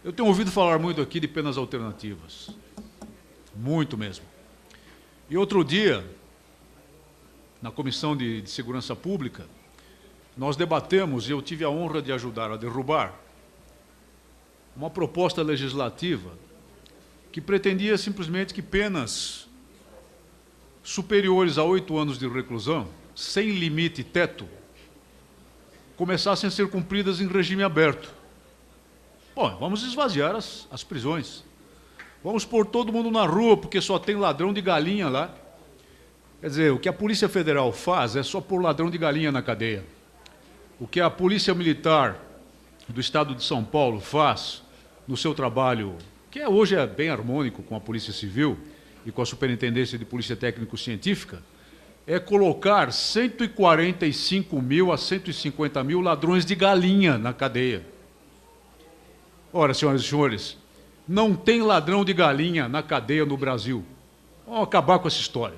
Eu tenho ouvido falar muito aqui de penas alternativas. Muito mesmo. E outro dia, na Comissão de Segurança Pública, nós debatemos, e eu tive a honra de ajudar a derrubar, uma proposta legislativa que pretendia simplesmente que penas superiores a 8 anos de reclusão, sem limite e teto, começassem a ser cumpridas em regime aberto. Bom, vamos esvaziar as prisões. Vamos pôr todo mundo na rua, porque só tem ladrão de galinha lá. Quer dizer, o que a Polícia Federal faz é só pôr ladrão de galinha na cadeia. O que a Polícia Militar do Estado de São Paulo faz no seu trabalho, que hoje é bem harmônico com a Polícia Civil e com a Superintendência de Polícia Técnico-Científica, é colocar 145 mil a 150 mil ladrões de galinha na cadeia. Ora, senhoras e senhores, não tem ladrão de galinha na cadeia no Brasil. Vamos acabar com essa história.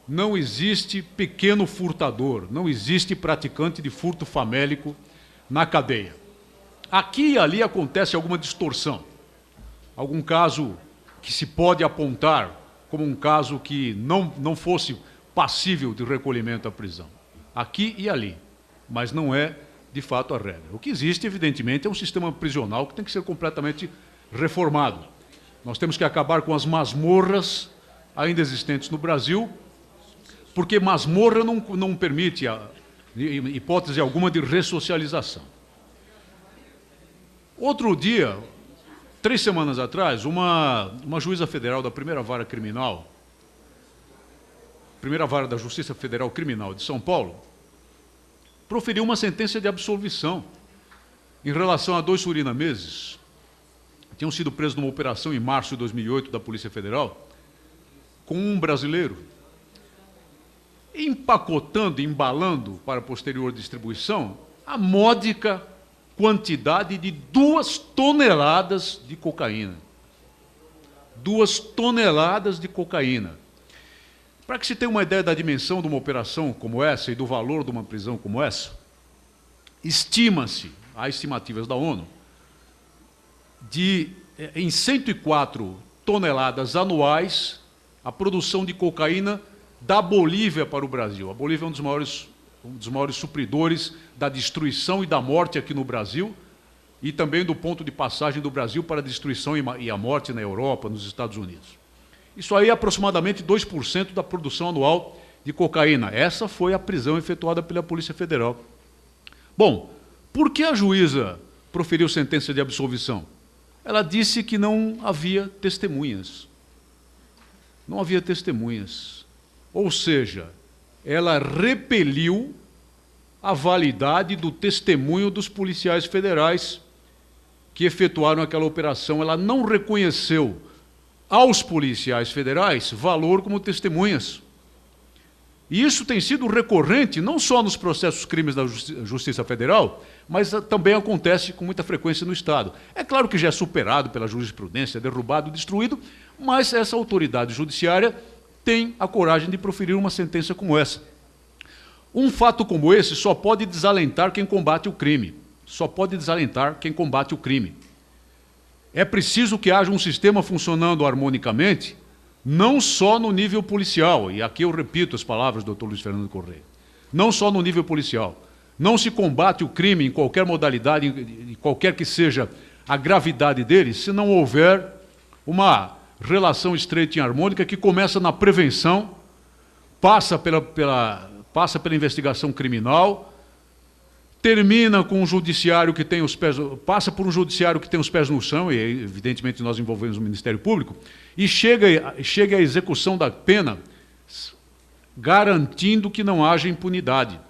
Não existe pequeno furtador, não existe praticante de furto famélico na cadeia. Aqui e ali acontece alguma distorção, algum caso que se pode apontar como um caso que não fosse passível de recolhimento à prisão. Aqui e ali, mas não é de fato a regra. O que existe, evidentemente, é um sistema prisional que tem que ser completamente reformado. Nós temos que acabar com as masmorras ainda existentes no Brasil, porque masmorra não permite, hipótese alguma, de ressocialização. Outro dia, 3 semanas atrás, uma juíza federal da primeira vara criminal, primeira vara da Justiça Federal Criminal de São Paulo, proferiu uma sentença de absolvição em relação a 2 surinameses que tinham sido presos numa operação em março de 2008 da Polícia Federal, com um brasileiro, empacotando, embalando para posterior distribuição a módica quantidade de 2 toneladas de cocaína. 2 toneladas de cocaína. Para que se tenha uma ideia da dimensão de uma operação como essa e do valor de uma prisão como essa, estima-se, há estimativas da ONU, em 104 toneladas anuais, a produção de cocaína da Bolívia para o Brasil. A Bolívia é um dos maiores supridores da destruição e da morte aqui no Brasil, e também do ponto de passagem do Brasil para a destruição e a morte na Europa, nos Estados Unidos. Isso aí é aproximadamente 2% da produção anual de cocaína. Essa foi a prisão efetuada pela Polícia Federal. Bom, por que a juíza proferiu sentença de absolvição? Ela disse que não havia testemunhas. Não havia testemunhas. Ou seja, ela repeliu a validade do testemunho dos policiais federais que efetuaram aquela operação. Ela não reconheceu aos policiais federais valor como testemunhas. E isso tem sido recorrente não só nos processos crimes da Justiça Federal, mas também acontece com muita frequência no Estado. É claro que já é superado pela jurisprudência, derrubado, destruído, mas essa autoridade judiciária tem a coragem de proferir uma sentença como essa. Um fato como esse só pode desalentar quem combate o crime. Só pode desalentar quem combate o crime. É preciso que haja um sistema funcionando harmonicamente, não só no nível policial, e aqui eu repito as palavras do Dr. Luiz Fernando Correia, não só no nível policial. Não se combate o crime em qualquer modalidade, em qualquer que seja a gravidade dele, se não houver uma relação estreita e harmônica que começa na prevenção, passa pela investigação criminal, termina com um judiciário que tem os pés, passa por um judiciário que tem os pés no chão, e evidentemente nós envolvemos o Ministério Público, e chega à execução da pena, garantindo que não haja impunidade.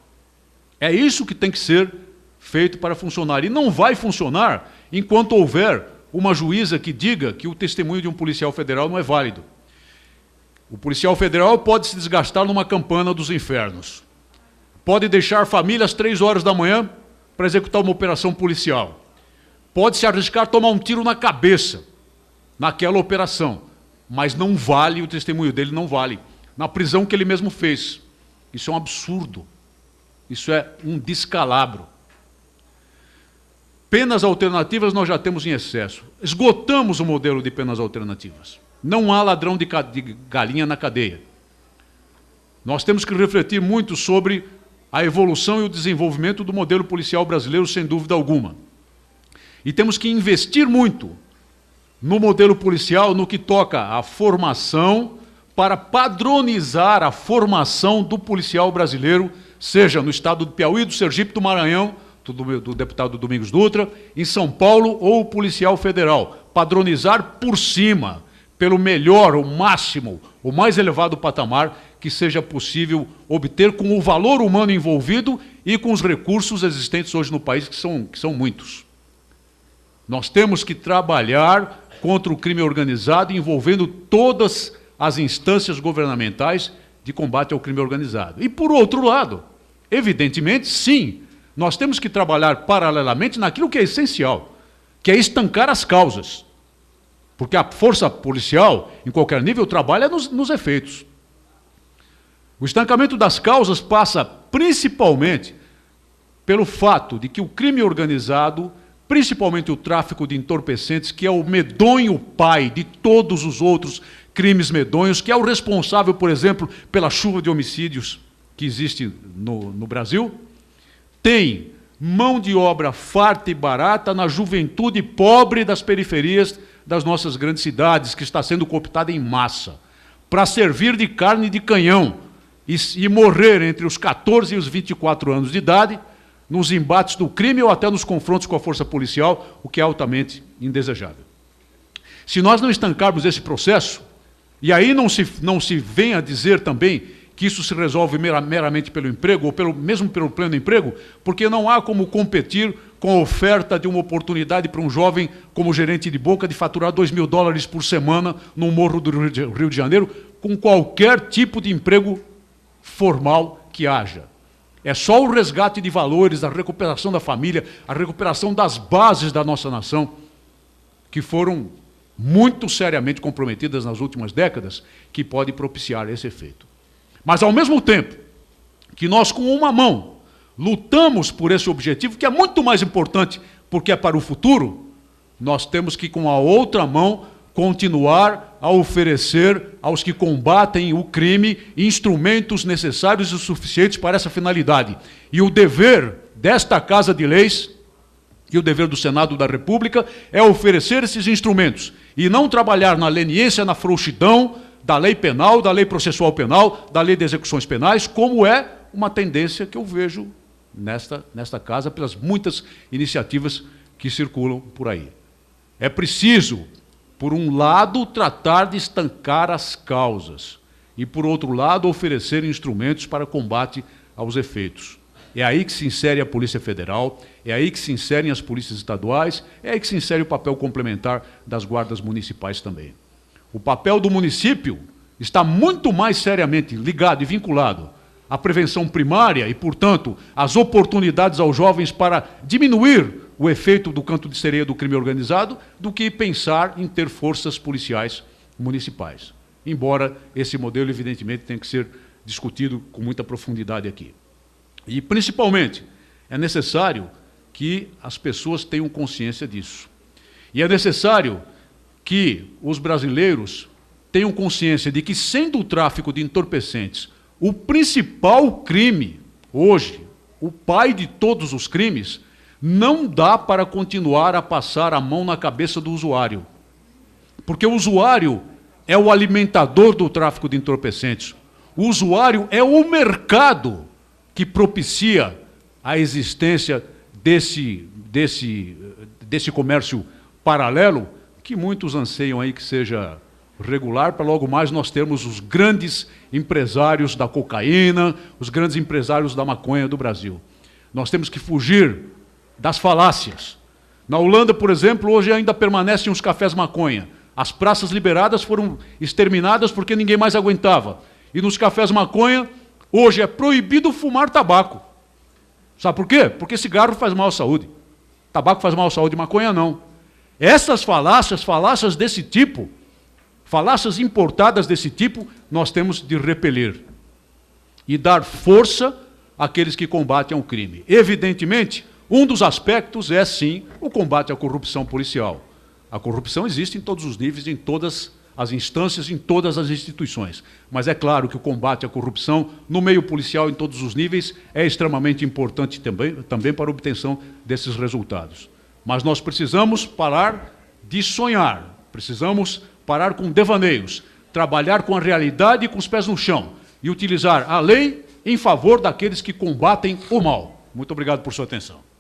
É isso que tem que ser feito para funcionar. E não vai funcionar enquanto houver uma juíza que diga que o testemunho de um policial federal não é válido. O policial federal pode se desgastar numa campana dos infernos. Pode deixar família às 3 horas da manhã para executar uma operação policial. Pode se arriscar a tomar um tiro na cabeça naquela operação, mas não vale, o testemunho dele não vale. Na prisão que ele mesmo fez. Isso é um absurdo. Isso é um descalabro. Penas alternativas nós já temos em excesso. Esgotamos o modelo de penas alternativas. Não há ladrão de galinha na cadeia. Nós temos que refletir muito sobre a evolução e o desenvolvimento do modelo policial brasileiro, sem dúvida alguma. E temos que investir muito no modelo policial, no que toca à formação, para padronizar a formação do policial brasileiro, seja no estado do Piauí, do Sergipe, do Maranhão, do deputado Domingos Dutra, em São Paulo ou o policial federal. Padronizar por cima, pelo melhor, o máximo, o mais elevado patamar que seja possível obter com o valor humano envolvido e com os recursos existentes hoje no país, que são muitos. Nós temos que trabalhar contra o crime organizado, envolvendo todas as instâncias governamentais de combate ao crime organizado. E, por outro lado, evidentemente, sim, nós temos que trabalhar paralelamente naquilo que é essencial, que é estancar as causas. Porque a força policial, em qualquer nível, trabalha nos efeitos. O estancamento das causas passa principalmente pelo fato de que o crime organizado, principalmente o tráfico de entorpecentes, que é o medonho pai de todos os outros crimes medonhos, que é o responsável, por exemplo, pela chuva de homicídios que existe no Brasil, tem mão de obra farta e barata na juventude pobre das periferias das nossas grandes cidades, que está sendo cooptada em massa, para servir de carne de canhão e morrer entre os 14 e os 24 anos de idade, nos embates do crime ou até nos confrontos com a força policial, o que é altamente indesejável. Se nós não estancarmos esse processo, e aí não se venha dizer também que isso se resolve meramente pelo emprego, ou mesmo pelo pleno emprego, porque não há como competir com a oferta de uma oportunidade para um jovem como gerente de boca de faturar $2.000 por semana no morro do Rio de Janeiro, com qualquer tipo de emprego formal que haja. É só o resgate de valores, a recuperação da família, a recuperação das bases da nossa nação, que foram muito seriamente comprometidas nas últimas décadas, que pode propiciar esse efeito. Mas, ao mesmo tempo que nós, com uma mão, lutamos por esse objetivo, que é muito mais importante, porque é para o futuro, nós temos que, com a outra mão, continuar a oferecer aos que combatem o crime instrumentos necessários e suficientes para essa finalidade. E o dever desta Casa de Leis e o dever do Senado da República é oferecer esses instrumentos e não trabalhar na leniência, na frouxidão da lei penal, da lei processual penal, da lei de execuções penais, como é uma tendência que eu vejo nesta casa pelas muitas iniciativas que circulam por aí. É preciso, por um lado, tratar de estancar as causas e, por outro lado, oferecer instrumentos para combate aos efeitos. É aí que se insere a Polícia Federal, é aí que se inserem as polícias estaduais, é aí que se insere o papel complementar das guardas municipais também. O papel do município está muito mais seriamente ligado e vinculado à prevenção primária e, portanto, às oportunidades aos jovens para diminuir o efeito do canto de sereia do crime organizado, do que pensar em ter forças policiais municipais. Embora esse modelo, evidentemente, tenha que ser discutido com muita profundidade aqui. E, principalmente, é necessário que as pessoas tenham consciência disso. E é necessário que os brasileiros tenham consciência de que, sendo o tráfico de entorpecentes o principal crime hoje, o pai de todos os crimes, não dá para continuar a passar a mão na cabeça do usuário. Porque o usuário é o alimentador do tráfico de entorpecentes. O usuário é o mercado que propicia a existência desse comércio paralelo, que muitos anseiam aí que seja regular, para logo mais nós termos os grandes empresários da cocaína, os grandes empresários da maconha do Brasil. Nós temos que fugir das falácias. Na Holanda, por exemplo, hoje ainda permanecem os cafés maconha. As praças liberadas foram exterminadas porque ninguém mais aguentava. E nos cafés maconha, hoje é proibido fumar tabaco. Sabe por quê? Porque cigarro faz mal à saúde. Tabaco faz mal à saúde, maconha não. Essas falácias desse tipo, falácias importadas desse tipo, nós temos de repelir e dar força àqueles que combatem o crime. Evidentemente, Um dos aspectos é, sim, o combate à corrupção policial. A corrupção existe em todos os níveis, em todas as instâncias, em todas as instituições. Mas é claro que o combate à corrupção no meio policial, em todos os níveis, é extremamente importante também para a obtenção desses resultados. Mas nós precisamos parar de sonhar, precisamos parar com devaneios, trabalhar com a realidade e com os pés no chão e utilizar a lei em favor daqueles que combatem o mal. Muito obrigado por sua atenção.